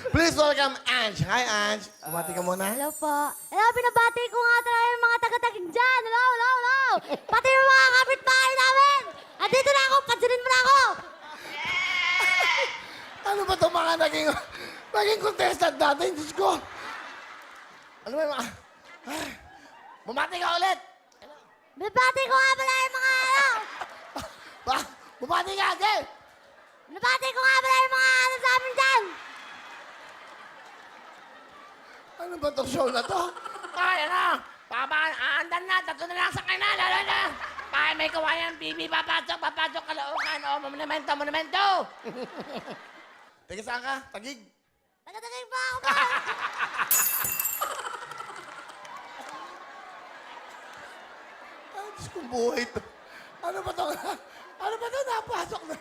Please welcome Ange. Hi, Ange. Bumati ka muna. Hello po. Hello, binabati ko nga talaga yung mga taga-tagig dyan. Hello, hello, hello. Pati yung mga kapitbahay namin. Andito na ako, pansinin mo na ako. Ano ba itong mga naging contestant natin? Diyos ko. Ano ba yung mga... Bumati ka ulit. Binabati ko nga pala yung mga Bumati ka, Ange. Binabati ko nga pala yung mga sa amin dyan. Ano ba itong show na to? Kaya na! Aandan na! Tatlo na lang sa kanya! Lalo na! Kaya may kawayan, bibi, papasok, kalookan, o, monumento! Taga saan ka? Tagig? Taga-tagig pa ako ba? Ay, Diyos kong buhay to. Ano ba to? Ano ba to? Napasok na.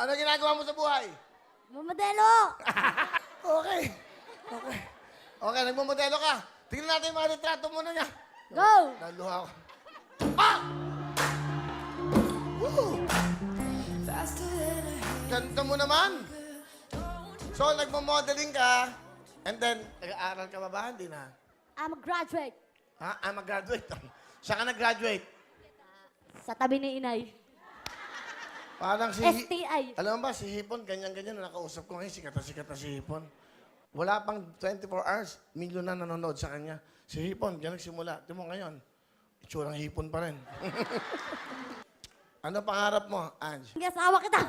Ano ginagawa mo sa buhay? Mamadelo. Okay. Okay, nagmamodelo ka. Tingnan natin yung mga litrato muna niya. Go. Naluha ako. Ah! Woo! Ganda mo naman. So, nagmamodeling ka, and then, nag-aaral ka ba? Hindi na. I'm a graduate. Ha? I'm a graduate. Saan ka nag-graduate? Sa tabi ni inay. Parang si... STI. Alam mo ba, si Hipon, ganyan-ganyan na nakausap ko ngayon, sikat na si Hipon. Wala pang 24 hours, milyon na nanonood sa kanya. Si Hipon, diyan nagsimula. Ito mo ngayon, itsurang Hipon pa rin. Ano pangarap mo, Ange? Hindi asawa kita.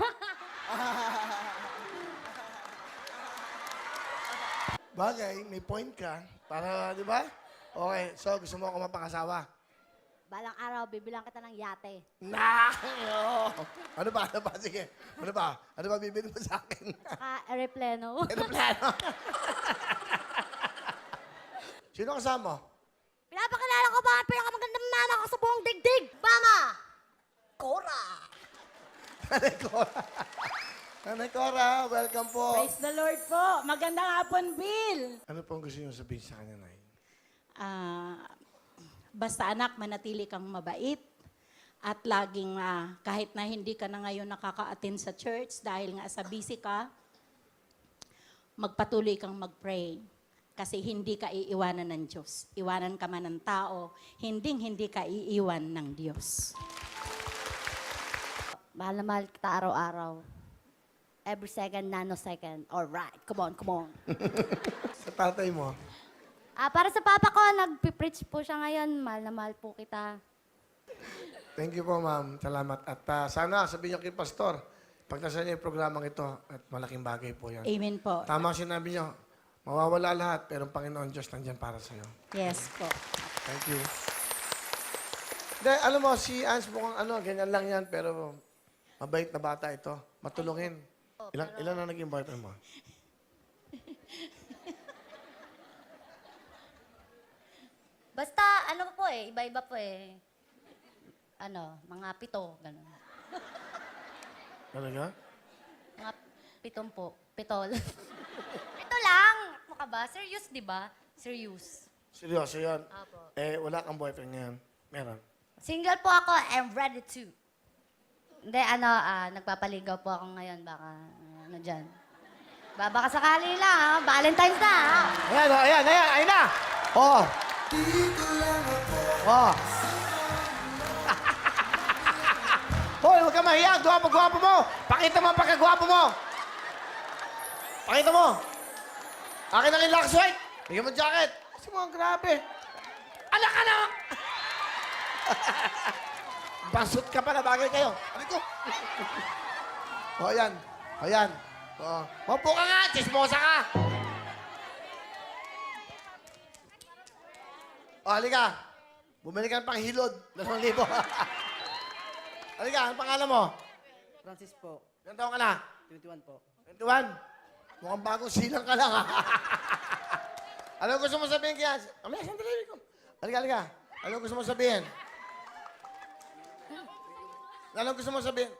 Bagay, may point ka. Para, di ba? Okay, so gusto mo ako mapangasawa? Balang araw, bibilang kita ng yate. Nah! Ano ba? Sige. Ano ba? Ano ba bibili mo sa akin? Saka aeroplano. Aeroplano. Sino kasama mo? Pinapakilala ko ba ang pinakamagandang mama ko sa buong digdig? Mama! Cora! Nanay Cora. Nanay Cora, welcome po. Praise the Lord po. Magandang hapon, Bill. Ano pong gusto niyo sabihin sa kanya, Nay? Basta anak, manatili kang mabait. At laging, kahit na hindi ka na ngayon nakaka-attend sa church dahil nga sa busy ka, magpatuloy kang mag-pray. Kasi hindi ka iiwanan ng Diyos. Iwanan ka man ng tao, hindi ka iiwan ng Diyos. Mahal na mahal kita araw-araw. Every second, nanosecond. Alright, come on. Sa tatay mo? Para sa papa ko, nagpipreach po siya ngayon. Mahal na mahal po kita. Thank you po, ma'am. Salamat. At sana sabihin niyo kay Pastor, pagtasan niyo yung programang ito, at malaking bagay po yan. Amen po. Tama ang sinabi niyo, mawawala lahat, pero ang Panginoon Diyos nandyan para sa'yo. Yes po. Thank you. Hindi, alam mo, si Ans mukhang ganyan lang yan, pero mabait na bata ito. Matulungin. Ilan na naging boyfriend mo? Basta, po iba-iba po eh. Mga 7, gano'n. Talaga? Mga 7 po. 7. 7 lang! Ano ka ba? Serious, di ba? Serious. Seryoso yan? Apo. Wala kang boyfriend ngayon? Meron? Single po ako, I'm ready to. Hindi, nagpapaligaw po ako ngayon. Baka, dyan. Baka sakali lang, ha? Valentine's na, ha? Ayan, ayun na! Oh! Oh! Hoy, huwag ka mahiya! Gwapo mo! Pakita mo ang pagkagwapo mo! Pakita mo! Akin ang relax white! Bigyan mo jacket! Kasi mo, ang grabe! Alak ka na! Basot ka pala, bagay kayo. Ano ko? Ayan. Oh. Maupo ka nga! Chismosa ka! Halika. Bumili ka ng panghilod. 2,000. Halika, ang pangalan mo? Francis po. Ilan taon ka na? 21 po. 21? Mukhang bagong silang ka lang, ha? Ano gusto mo sabihin kaya? Amaya, sandali ko. Halika. Ano gusto mo sabihin? Ano gusto mo sabihin?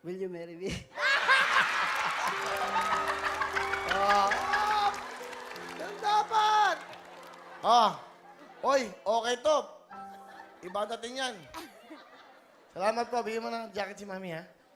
Will you marry me? Yan dapat! Oy, okay to. Iba dating yan. Salamat po. Bigyan mo ng jacket si Mami, ha?